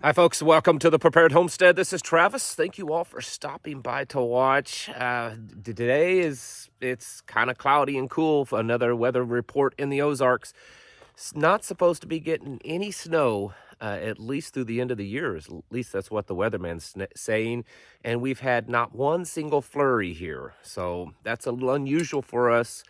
Hi, folks. Welcome to the Prepared Homestead. This is Travis. Thank you all for stopping by to watch. Today it's kind of cloudy and cool for another weather report in the Ozarks. It's not supposed to be getting any snow, at least through the end of the year. At least that's what the weatherman's saying. And we've had not one single flurry here. So that's a little unusual for us.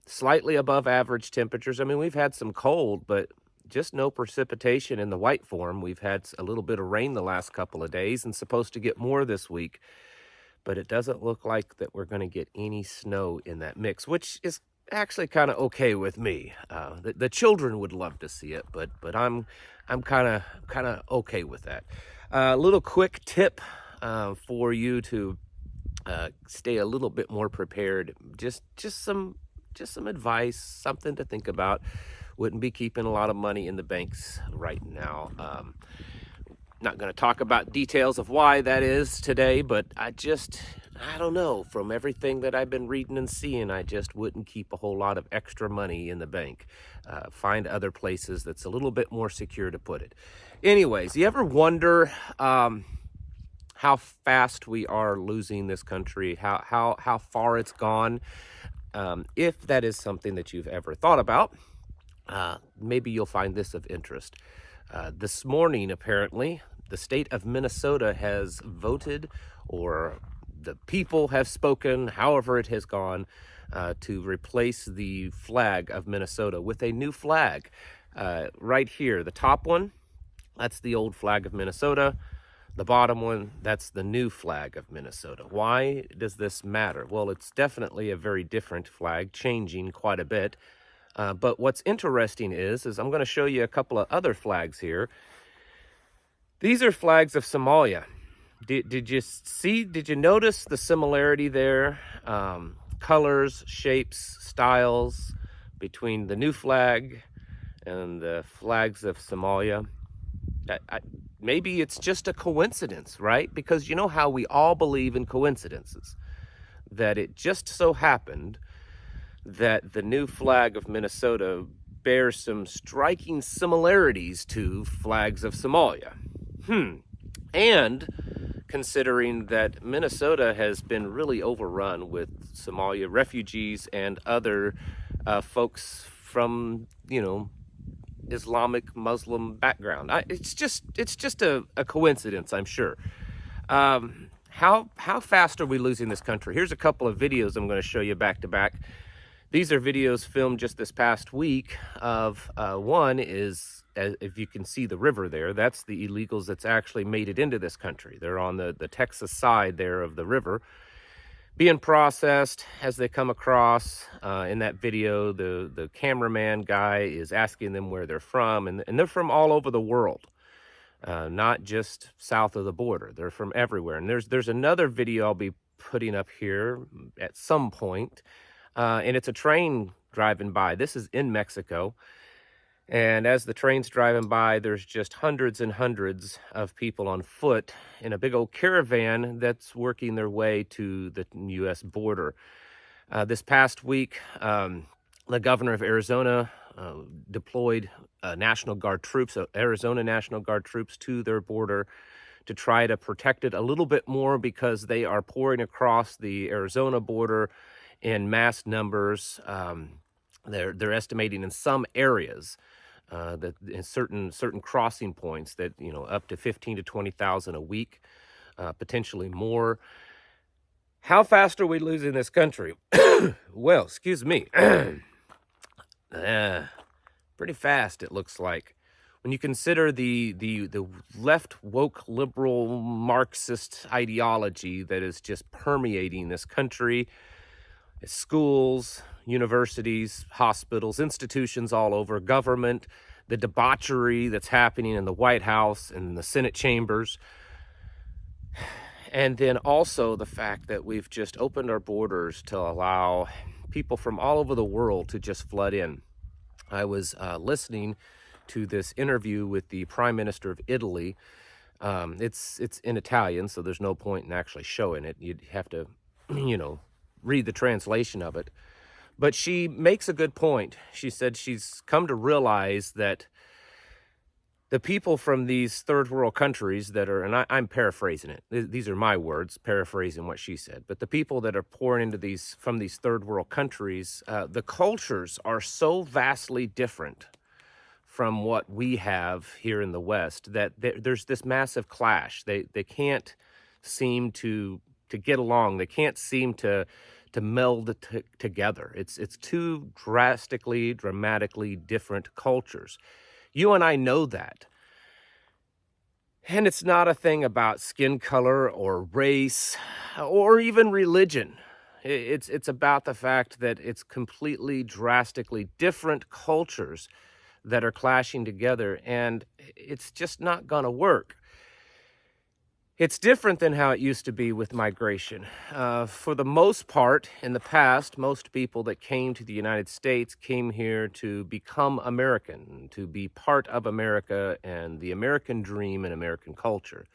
Slightly above average temperatures. I mean, we've had some cold, but just no precipitation in the white form. We've had a little bit of rain the last couple of days and supposed to get more this week, but it doesn't look like that we're going to get any snow in that mix, which is actually kind of okay with me. The children would love to see it, but I'm kind of okay with that. A little quick tip for you to stay a little bit more prepared. Just some advice, something to think about. Wouldn't be keeping a lot of money in the banks right now. Not going to talk about details of why that is today, but I don't know. From everything that I've been reading and seeing, I just wouldn't keep a whole lot of extra money in the bank. Find other places that's a little bit more secure to put it. Anyways, you ever wonder how fast we are losing this country, how far it's gone? If that is something that you've ever thought about, maybe you'll find this of interest. This morning, apparently, the state of Minnesota has voted, or the people have spoken, however it has gone, to replace the flag of Minnesota with a new flag. Right here, the top one, that's the old flag of Minnesota. The bottom one, that's the new flag of Minnesota. Why does this matter? Well, it's definitely a very different flag, changing quite a bit. But what's interesting is I'm going to show you a couple of other flags here. These are flags of Somalia. Did you notice the similarity there? Colors, shapes, styles between the new flag and the flags of Somalia. Maybe it's just a coincidence, right? Because you know how we all believe in coincidences. That it just so happened that the new flag of Minnesota bears some striking similarities to flags of Somalia. And considering that Minnesota has been really overrun with Somalia refugees and other folks from, Islamic Muslim background. It's just a coincidence, I'm sure. How fast are we losing this country? Here's a couple of videos I'm going to show you back to back. These are videos filmed just this past week of one is, if you can see the river there, that's the illegals that's actually made it into this country. They're on the Texas side there of the river, being processed as they come across. In that video, the cameraman guy is asking them where they're from, and they're from all over the world, not just south of the border. They're from everywhere. And there's another video I'll be putting up here at some point. And it's a train driving by. This is in Mexico. And as the train's driving by, there's just hundreds and hundreds of people on foot in a big old caravan that's working their way to the U.S. border. This past week, the governor of Arizona deployed National Guard troops, Arizona National Guard troops, to their border to try to protect it a little bit more, because they are pouring across the Arizona border in mass numbers. They're estimating in some areas that in certain crossing points that up to 15 to 20,000 a week, potentially more. How fast are we losing this country? Well, excuse me. Pretty fast, it looks like. When you consider the left woke liberal Marxist ideology that is just permeating this country, schools, universities, hospitals, institutions all over, government, the debauchery that's happening in the White House and the Senate chambers, and then also the fact that we've just opened our borders to allow people from all over the world to just flood in. I was listening to this interview with the Prime Minister of Italy. It's in Italian, so there's no point in actually showing it. You'd have to, read the translation of it. But she makes a good point. She said she's come to realize that The people from these third world countries that are, and I'm paraphrasing it, these are my words, paraphrasing what she said, but the people that are pouring into these, from these third world countries, the cultures are so vastly different from what we have here in the West that there's this massive clash. They can't seem to get along. They can't seem to meld together. It's two dramatically different cultures. You and I know that. And it's not a thing about skin color or race or even religion. It's about the fact that it's completely drastically different cultures that are clashing together, and it's just not going to work. It's different than how it used to be with migration. For the most part, in the past, most people that came to the United States came here to become American, to be part of America and the American dream and American culture.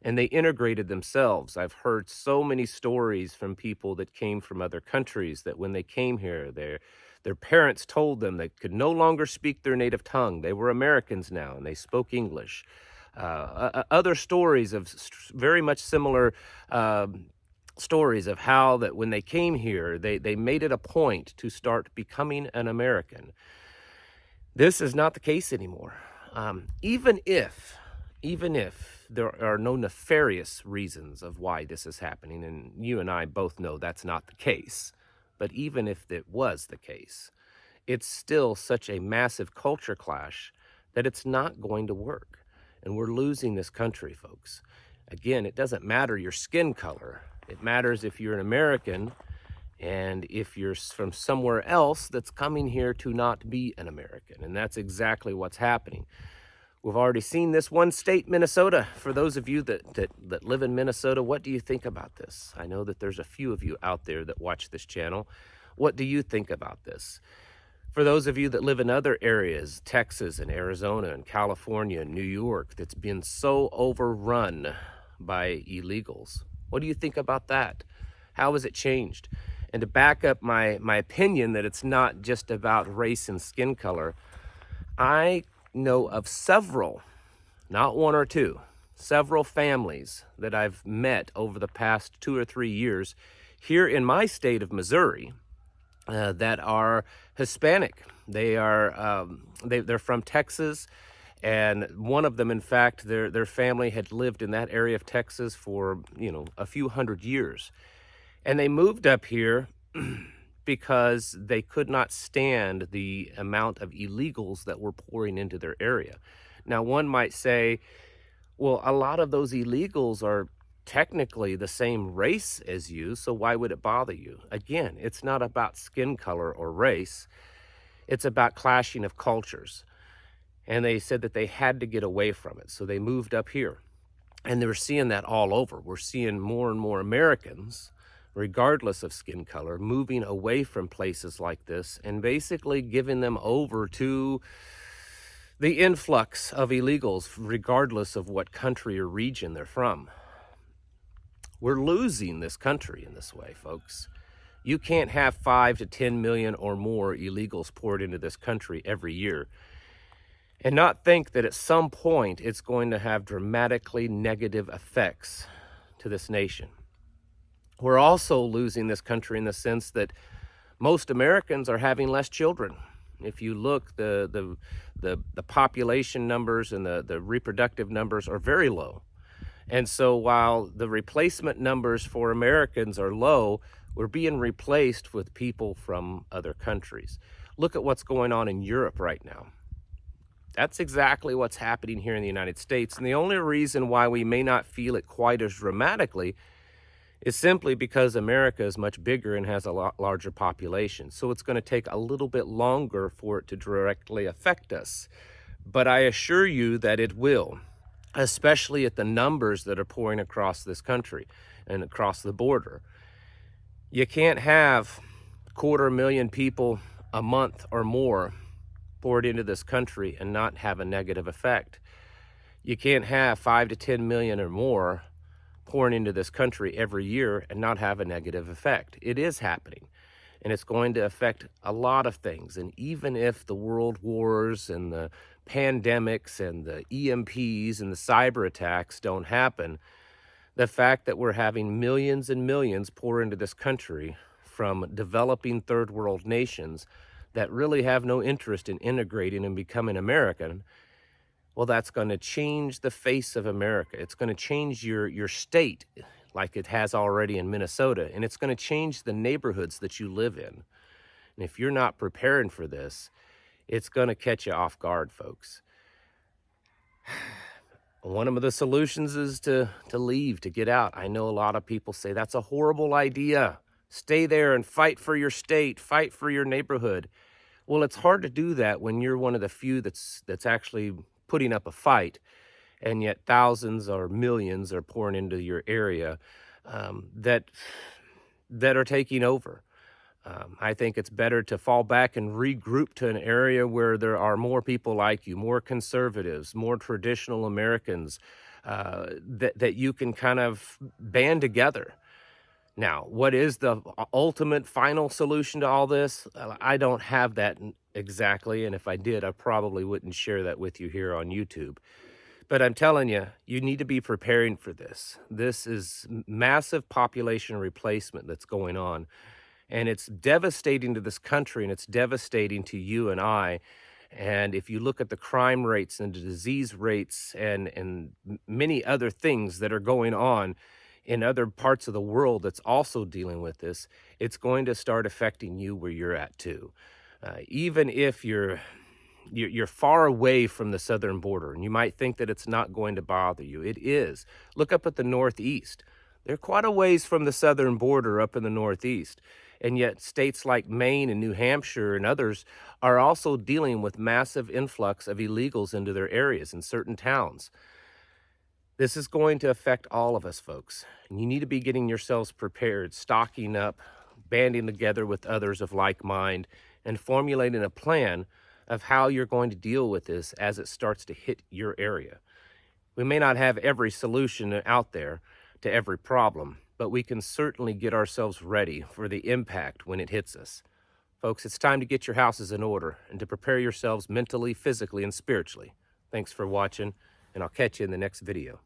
And they integrated themselves. I've heard so many stories from people that came from other countries that when they came here, their parents told them they could no longer speak their native tongue. They were Americans now, and they spoke English. Other stories of very much similar stories of how that when they came here, they made it a point to start becoming an American. This is not the case anymore. Even if there are no nefarious reasons of why this is happening, and you and I both know that's not the case, but even if it was the case, it's still such a massive culture clash that it's not going to work. And we're losing this country, folks. Again, it doesn't matter your skin color. It matters if you're an American and if you're from somewhere else that's coming here to not be an American. And that's exactly what's happening. We've already seen this one state, Minnesota. For those of you that live in Minnesota, what do you think about this? I know that there's a few of you out there that watch this channel. What do you think about this? For those of you that live in other areas, Texas and Arizona and California and New York, that's been so overrun by illegals, what do you think about that? How has it changed? And to back up my opinion that it's not just about race and skin color, I know of several, not one or two, several families that I've met over the past 2 or 3 years here in my state of Missouri that are Hispanic. They're from Texas, and one of them, in fact, their family had lived in that area of Texas for a few hundred years, and they moved up here because they could not stand the amount of illegals that were pouring into their area. Now, one might say, well, a lot of those illegals are technically the same race as you, so why would it bother you? Again, it's not about skin color or race. It's about clashing of cultures. And they said that they had to get away from it, so they moved up here. And they were seeing that all over. We're seeing more and more Americans, regardless of skin color, moving away from places like this and basically giving them over to the influx of illegals, regardless of what country or region they're from. We're losing this country in this way, folks. You can't have 5 to 10 million or more illegals poured into this country every year and not think that at some point it's going to have dramatically negative effects to this nation. We're also losing this country in the sense that most Americans are having less children. If you look, the population numbers and the reproductive numbers are very low. And so while the replacement numbers for Americans are low, we're being replaced with people from other countries. Look at what's going on in Europe right now. That's exactly what's happening here in the United States. And the only reason why we may not feel it quite as dramatically is simply because America is much bigger and has a lot larger population. So it's going to take a little bit longer for it to directly affect us. But I assure you that it will, especially at the numbers that are pouring across this country and across the border. You can't have 250,000 people a month or more poured into this country and not have a negative effect. You can't have 5 to 10 million or more pouring into this country every year and not have a negative effect. It is happening. and it's going to affect a lot of things. And even if the world wars and the pandemics and the EMPs and the cyber attacks don't happen, the fact that we're having millions and millions pour into this country from developing third world nations that really have no interest in integrating and becoming American, well, that's going to change the face of America. It's going to change your state like it has already in Minnesota, and it's going to change the neighborhoods that you live in. And if you're not preparing for this, it's going to catch you off guard, folks. One of the solutions is to leave, to get out. I know a lot of people say that's a horrible idea. Stay there and fight for your state, fight for your neighborhood. Well, it's hard to do that when you're one of the few that's actually putting up a fight, and yet thousands or millions are pouring into your area that are taking over. I think it's better to fall back and regroup to an area where there are more people like you, more conservatives, more traditional Americans, that you can kind of band together. Now, what is the ultimate final solution to all this? I don't have that exactly, and if I did, I probably wouldn't share that with you here on YouTube. But I'm telling you, you need to be preparing for this. This is massive population replacement that's going on, and it's devastating to this country, and it's devastating to you and I. And if you look at the crime rates and the disease rates and many other things that are going on in other parts of the world that's also dealing with this, it's going to start affecting you where you're at too. Even if you're far away from the southern border, and you might think that it's not going to bother you, it is. Look up at the Northeast. They're quite a ways from the southern border up in the Northeast. And yet states like Maine and New Hampshire and others are also dealing with massive influx of illegals into their areas in certain towns. This is going to affect all of us, folks. And you need to be getting yourselves prepared, stocking up, banding together with others of like mind, and formulating a plan of how you're going to deal with this as it starts to hit your area. We may not have every solution out there to every problem, but we can certainly get ourselves ready for the impact when it hits us. Folks, it's time to get your houses in order and to prepare yourselves mentally, physically, and spiritually. Thanks for watching, and I'll catch you in the next video.